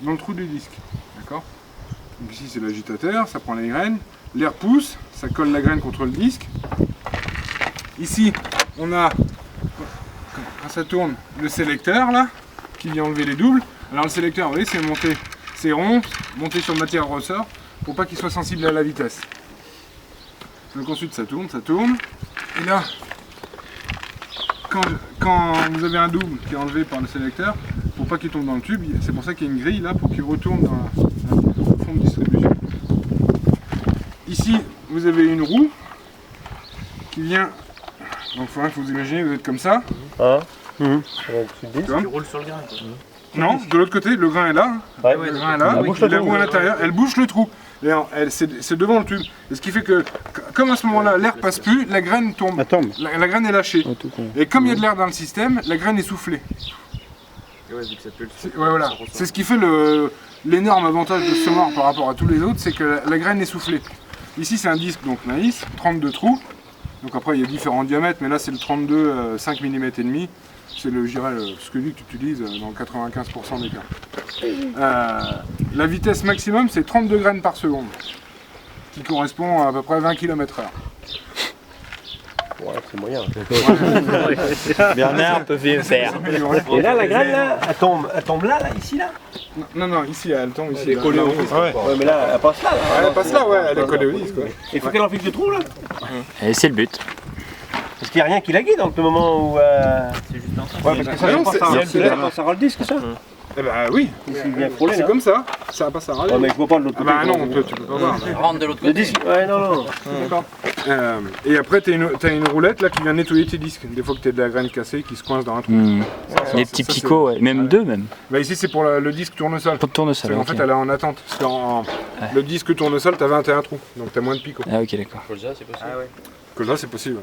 dans le trou du disque. D'accord? Donc ici c'est l'agitateur, ça prend les graines, l'air pousse, ça colle la graine contre le disque. Ici on a, quand ça tourne, le sélecteur là, qui vient enlever les doubles. Alors le sélecteur, vous voyez, c'est monté, c'est rond, monté sur matière ressort, pour pas qu'il soit sensible à la vitesse. Donc ensuite ça tourne, et là, quand vous avez un double qui est enlevé par le sélecteur, pour pas qu'il tombe dans le tube, c'est pour ça qu'il y a une grille là, pour qu'il retourne dans le fond de distribution. Ici, vous avez une roue qui vient, donc il faudra que vous imaginez, vous êtes comme ça. Tu roules sur le grain. Non, de l'autre côté, le grain est là. Le grain est là, la roue à l'intérieur, elle bouche le trou. C'est devant le tube. Et ce qui fait que, comme à ce moment-là, l'air passe plus, la graine tombe. La graine est lâchée. Et comme il y a de l'air dans le système, la graine est soufflée. Voilà. C'est ce qui fait l'énorme avantage de ce semoir par rapport à tous les autres, c'est que la graine est soufflée. Ici c'est un disque donc maïs, 32 trous. Donc après il y a différents diamètres, mais là c'est le 32 5 mm et demi. C'est le, je dirais, ce que lui tu utilises dans 95% des cas. La vitesse maximum c'est 32 graines par seconde, qui correspond à peu près 20 km/h. Ouais, c'est moyen. Bernard peut faire. Et là, la graine, là, elle tombe là, ici, là? Non, ici, elle tombe ici. Elle est collée au disque. Ouais, mais là, elle passe là. Elle passe là, ouais, elle est collée au disque. Il faut qu'elle en fixe le trou, là? Et c'est le but. Parce qu'il n'y a rien qui la guide, donc le moment où... C'est juste en ça. Ouais, parce que ça passera le disque, ça? Eh ben oui, c'est comme ça, ça va pas s'arranger. Ouais, mais je vois pas de l'autre côté. Ah bah non, tu peux pas voir. Rentre de l'autre côté. Le disque, ouais, non. D'accord. Et après, tu as une roulette là qui vient nettoyer tes disques. Des fois que tu as de la graine cassée qui se coince dans un trou. Les petits picots, ouais. Même deux même. Bah ici c'est pour le disque tournesol. Pour le tournesol. En fait elle est en attente. Parce que le disque tournesol, tu as 21 trous. Donc tu as moins de picots. Ah ok, d'accord. Colza, c'est possible. Ah ouais. Colza, c'est possible.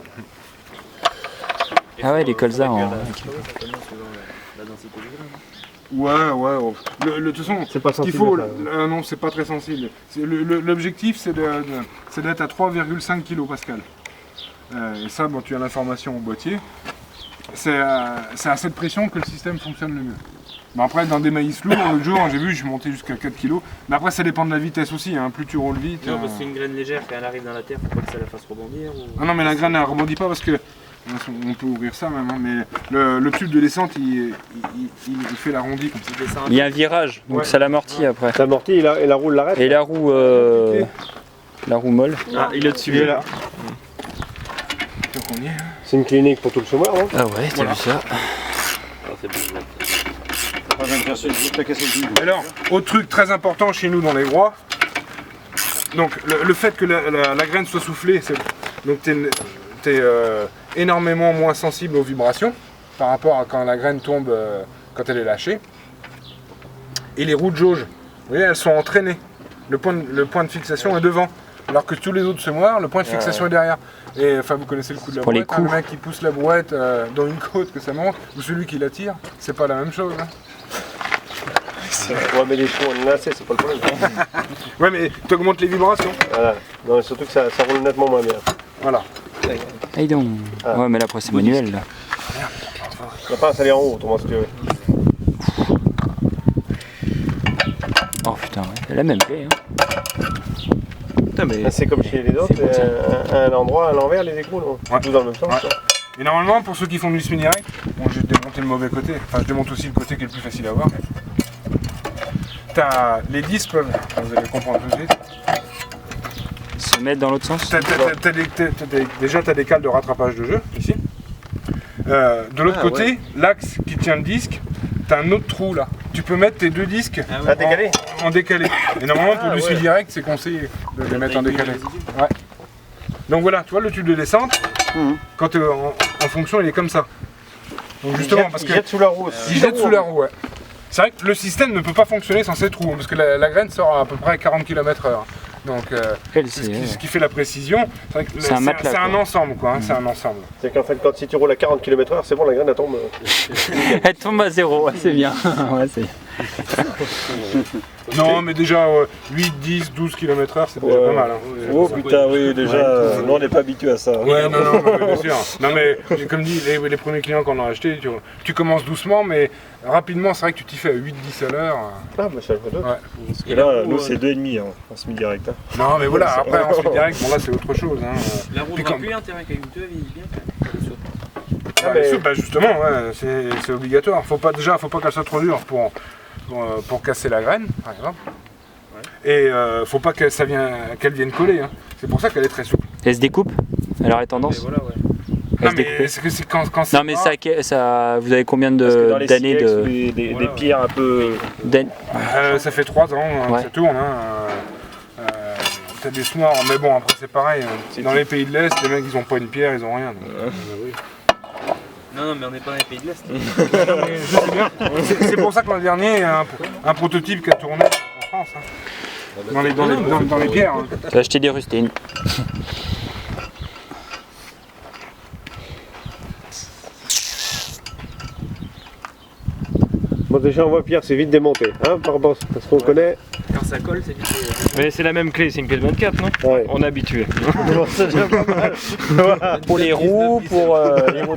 Ah ouais, les colzas en... La densité du grain. Ouais. De toute façon, C'est pas ce qu'il faut, non, c'est pas très sensible. L'objectif, c'est d'être à 3,5 kPa. Et ça, bon, tu as l'information au boîtier. C'est à cette pression que le système fonctionne le mieux. Mais après, dans des maïs lourds, l'autre jour, j'ai vu, je suis monté jusqu'à 4 kg. Mais après, ça dépend de la vitesse aussi. Hein. Plus tu roules vite. Non, parce que c'est une graine légère, quand elle arrive dans la terre, faut pas que ça la fasse rebondir. Ah non, mais la graine, elle rebondit pas parce que. On peut ouvrir ça même, hein, mais le tube de descente il fait l'arrondi comme ça. Il y a un virage, donc ça l'amortit après. Ça amortit et la roue l'arrête. Et la roue molle. Ah, il est dessus. Il est là. C'est une clinique pour tout le semoir, non? Ah ouais, t'as vu ça? Alors, autre truc très important chez nous dans les groix, donc le fait que la graine soit soufflée, donc t'es énormément moins sensible aux vibrations par rapport à quand la graine tombe quand elle est lâchée. Et les roues de jauge, vous voyez, elles sont entraînées. Le point de fixation est devant, alors que tous les autres semoirs, le point de fixation est derrière. Et enfin, vous connaissez le coup de la brouette, hein, le mec qui pousse la brouette dans une côte que ça monte, ou celui qui la tire, c'est pas la même chose. Hein. Ouais, mais les trous enlacés, c'est pas le problème. Ouais, mais tu augmentes les vibrations. Voilà. Non, surtout que ça roule nettement moins bien. Voilà. Aïe donc. Ouais, mais là après c'est manuel là. La pince elle est en haut, autrement si tu veux. Oh putain, ouais. Elle a la même plaie. Hein. Putain, mais C'est comme chez les autres, un endroit à l'envers, les écrous, non? Ouais. Tout dans le même sens. Ouais. Et normalement, pour ceux qui font du spinning-rack, bon, je vais démonter le mauvais côté. Enfin, je démonte aussi le côté qui est le plus facile à voir. Les disques peuvent, vous allez comprendre tout de suite. Se mettre dans l'autre sens. Déjà, tu as des cales de rattrapage de jeu, ici. De l'autre côté, l'axe qui tient le disque, tu as un autre trou là. Tu peux mettre tes deux disques en décalé. Et normalement, pour du suivi direct, c'est conseillé de les mettre en décalé. Ouais. Donc voilà, tu vois le tube de descente, quand en fonction, il est comme ça. Donc justement, parce que il jette sous la roue aussi. Il jette sous la roue, ouais. C'est vrai que le système ne peut pas fonctionner sans ces trous, parce que la graine sort à peu près à 40 km/h. Donc c'est ce qui fait la précision. C'est un ensemble, quoi. Hein, c'est un ensemble. C'est qu'en fait, si tu roules à 40 km/h, c'est bon, la graine elle tombe. Elle tombe à zéro, ouais, c'est bien. Ouais, Non, mais déjà 8, 10, 12 km/h, c'est déjà Ouais. pas mal. Hein. Oh putain, oui, déjà, nous on n'est pas habitué à ça. Ouais, non, mais bien sûr. Non, mais comme dit, les premiers clients qu'on a achetés, tu commences doucement, mais rapidement, c'est vrai que tu t'y fais à 8-10 à l'heure. Ah, bah ça le fait. Ouais. Parce que là, nous c'est 2,5 hein, en semi-direct. Hein. Non, mais voilà, après, en speed direct, bon là, c'est autre chose. Hein. La roue Puis ne comme- plus, un terrain caillouteux, elle vieillit bien quand même. Elle saute. Bah, justement, ouais, c'est obligatoire. Faut pas qu'elle soit trop dure pour casser la graine, par exemple. Et faut pas qu'elle vienne coller. Hein. C'est pour ça qu'elle est très souple. Elle se découpe? Elle aurait Mais tendance? voilà, ouais. Elle Non, se mais découpe. c'est quand c'est Non mais pas- ça, vous avez combien Parce que dans les d'années silex, de... des pierres un peu. Ça fait 3 ans hein, Ouais. que ça tourne. Hein. T'as des snoirs, mais bon, après c'est pareil. Hein. Dans les pays de l'Est, les mecs ils ont pas une pierre, ils ont rien. Donc, Non, mais on n'est pas dans les pays de l'Est. je sais bien. C'est pour ça que l'an dernier, un prototype qui a tourné en France. Hein. Dans les pierres. Hein. Tu vas acheter des rustines. Bon, déjà on voit Pierre, c'est vite démonté, hein, par rapport à ce qu'on connaît. Quand ça colle, c'est vite. Mais c'est la même clé, c'est une clé de 24, non? Ouais. On est habitué. C'est déjà pas mal. Pour les roues, pour les roues